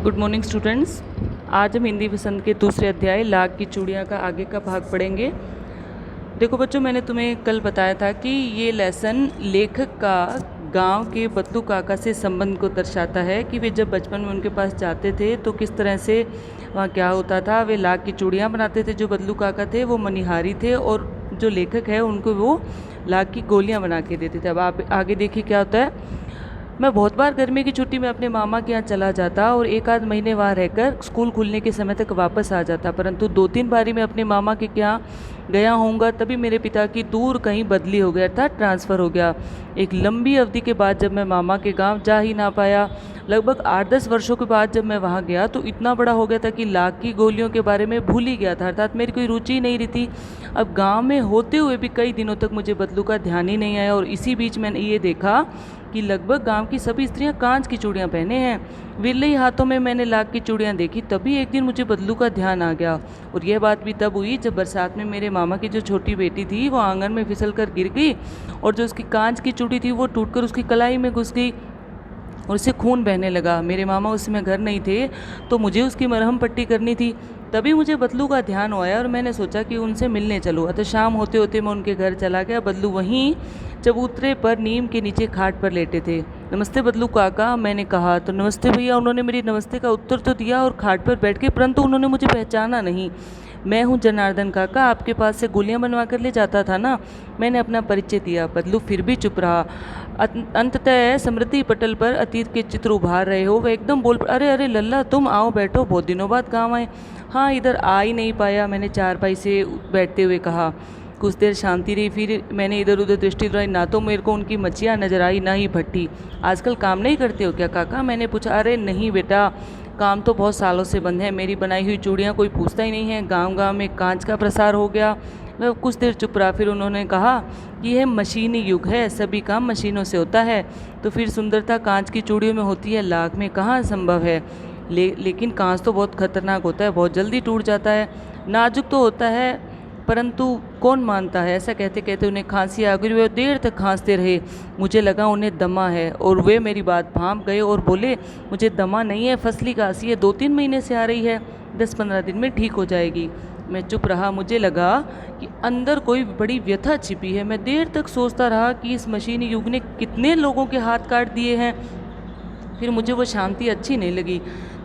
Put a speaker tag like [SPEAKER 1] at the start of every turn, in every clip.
[SPEAKER 1] Good morning students. आज हम हिंदी पसंद के दूसरे अध्याय लाख की चूड़ियाँ का आगे का भाग पढ़ेंगे। देखो बच्चों, मैंने तुम्हें कल बताया था कि ये लेसन लेखक का गांव के बदलू काका से संबंध को दर्शाता है कि वे जब बचपन में उनके पास जाते थे तो किस तरह से वहाँ क्या होता था। वे लाख की चूड़ियाँ बनाते थे। जो बदलू काका थे वो मनिहारी थे और जो लेखक है उनको वो लाख की गोलियाँ बना के देते थे। अब आप आगे देखिए क्या होता है। मैं बहुत बार गर्मी की छुट्टी में अपने मामा के यहाँ चला जाता और एक आध महीने वहाँ रहकर स्कूल खुलने के समय तक वापस आ जाता, परंतु 2-3 बारी मैं अपने मामा के यहाँ गया होऊंगा तभी मेरे पिता की दूर कहीं बदली हो गया था, ट्रांसफ़र हो गया। एक लंबी अवधि के बाद जब मैं मामा के गांव जा ही ना पाया, लगभग 8-10 वर्षों के बाद जब मैं वहाँ गया तो इतना बड़ा हो गया था कि लाख की गोलियों के बारे में भूल ही गया था, अर्थात मेरी कोई रुचि ही नहीं रही थी। अब गाँव में होते हुए भी कई दिनों तक मुझे बदलू का ध्यान ही नहीं आया और इसी बीच मैंने ये देखा कि लगभग गांव की सभी स्त्रियां कांच की चूड़ियां पहने हैं। विरले ही हाथों में मैंने लाख की चूड़ियां देखी। तभी एक दिन मुझे बदलू का ध्यान आ गया और यह बात भी तब हुई जब बरसात में मेरे मामा की जो छोटी बेटी थी वो आंगन में फिसल कर गिर गई और जो उसकी कांच की चूड़ी थी वो टूटकर उसकी कलाई में घुस गई और उससे खून बहने लगा। मेरे मामा उस समय घर नहीं थे तो मुझे उसकी मरहम पट्टी करनी थी। तभी मुझे बदलू का ध्यान आया और मैंने सोचा कि उनसे मिलने चलूँ। अतः शाम होते होते मैं उनके घर चला गया। बदलू वहीं चबूतरे पर नीम के नीचे खाट पर लेटे थे। नमस्ते बदलू काका, मैंने कहा। तो नमस्ते भैया, उन्होंने मेरी नमस्ते का उत्तर तो दिया और खाट पर बैठ के, परंतु उन्होंने मुझे पहचाना नहीं। मैं हूँ जनार्दन काका, आपके पास से गोलियाँ बनवा कर ले जाता था ना। मैंने अपना परिचय दिया। बदलू फिर भी चुप रहा। अंततः स्मृति पटल पर अतीत के चित्र उभार रहे हो। वह एकदम बोल, अरे अरे लल्ला, तुम आओ बैठो, बहुत दिनों बाद गाँव आए। हाँ, इधर आ ही नहीं पाया, मैंने चारपाई से बैठते हुए कहा। कुछ देर शांति रही, फिर मैंने इधर उधर दृष्टि दौड़ाई। ना तो मेरे को उनकी मच्छियाँ नजर आई, ना ही भट्टी। आजकल काम नहीं करते हो क्या काका, मैंने पूछा। अरे नहीं बेटा, काम तो बहुत सालों से बंद है। मेरी बनाई हुई चूड़ियाँ कोई पूछता ही नहीं है। गांव गांव में कांच का प्रसार हो गया। मैं कुछ देर चुप रहा, फिर उन्होंने कहा कि यह मशीनी युग है, सभी काम मशीनों से होता है। तो फिर सुंदरता कांच की चूड़ियों में होती है, लाख में कहाँ संभव है। लेकिन कांच तो बहुत खतरनाक होता है, बहुत जल्दी टूट जाता है। नाजुक तो होता है परंतु कौन मानता है। ऐसा कहते कहते उन्हें खांसी आ गई। वे देर तक खांसते रहे। मुझे लगा उन्हें दमा है और वे मेरी बात भांप गए और बोले, मुझे दमा नहीं है, फसली खांसी है, 2-3 महीने से आ रही है, 10-15 दिन में ठीक हो जाएगी। मैं चुप रहा। मुझे लगा कि अंदर कोई बड़ी व्यथा छिपी है। मैं देर तक सोचता रहा कि इस मशीनी युग ने कितने लोगों के हाथ काट दिए हैं। फिर मुझे वो शांति अच्छी नहीं लगी।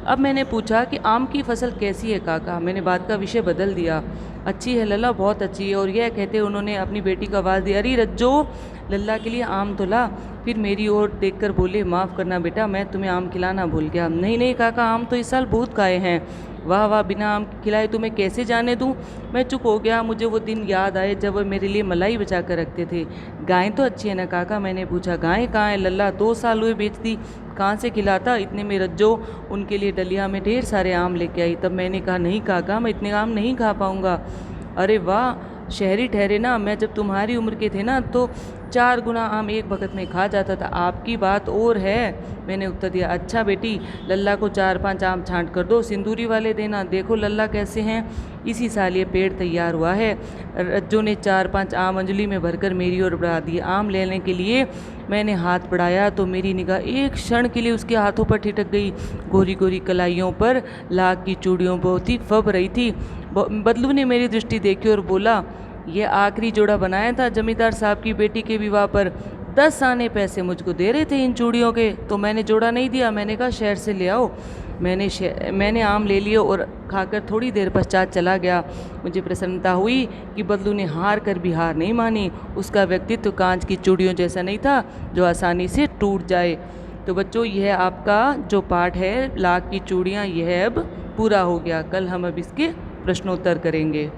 [SPEAKER 1] अब मैंने पूछा कि आम की फसल कैसी है काका। मैंने बात का विषय बदल दिया। अच्छी है लल्ला, बहुत अच्छी है। और यह कहते उन्होंने अपनी बेटी को आवाज़ दी, अरे रज्जो, लल्ला के लिए आम तो ला। फिर मेरी ओर देखकर बोले, माफ़ करना बेटा, मैं तुम्हें आम खिलाना भूल गया। नहीं नहीं काका, आम तो इस साल बहुत खाए हैं। वाह वाह, बिना आम खिलाए तुम्हें कैसे जाने दूँ। मैं चुप हो गया। मुझे वो दिन याद आए जब वह मेरे लिए मलाई बचा कर रखते थे। गाय तो अच्छी है ना काका, मैंने पूछा। गाय कहाँ है लल्ला, 2 साल हुए बेच दी, कहाँ से खिलाता। इतने में रज्जो उनके लिए डलिया में ढेर सारे आम लेके आई। तब मैंने कहा, नहीं काका, मैं इतने आम नहीं खा पाऊँगा। अरे वाह, शहरी ठहरे ना, मैं जब तुम्हारी उम्र के थे ना तो 4 गुना आम एक वक्त में खा जाता था। आपकी बात और है, मैंने उत्तर दिया। अच्छा बेटी, लल्ला को 4-5 आम छांट कर दो, सिंदूरी वाले देना। देखो लल्ला कैसे हैं। इसी साल ये पेड़ तैयार हुआ है। रज्जो ने 4-5 आम अंजलि में भरकर मेरी ओर बढ़ा दिए। आम लेने के लिए मैंने हाथ बढ़ाया तो मेरी निगाह एक क्षण के लिए उसके हाथों पर ठिठक गई। गोरी गोरी कलाइयों पर लाख की चूड़ियों बहुत ही फब रही थी। बदलू ने मेरी दृष्टि देखी और बोला, ये आखिरी जोड़ा बनाया था जमींदार साहब की बेटी के विवाह पर। 10 आने पैसे मुझको दे रहे थे इन चूड़ियों के, तो मैंने जोड़ा नहीं दिया। मैंने कहा शहर से ले आओ। मैंने आम ले लिए और खाकर थोड़ी देर पश्चात चला गया। मुझे प्रसन्नता हुई कि बदलू ने हार कर भी हार नहीं मानी। उसका व्यक्तित्व कांच की चूड़ियों जैसा नहीं था जो आसानी से टूट जाए। तो बच्चों, यह आपका जो पाठ है लाख की चूड़ियाँ, यह अब पूरा हो गया। कल हम अब इसके प्रश्नोत्तर करेंगे।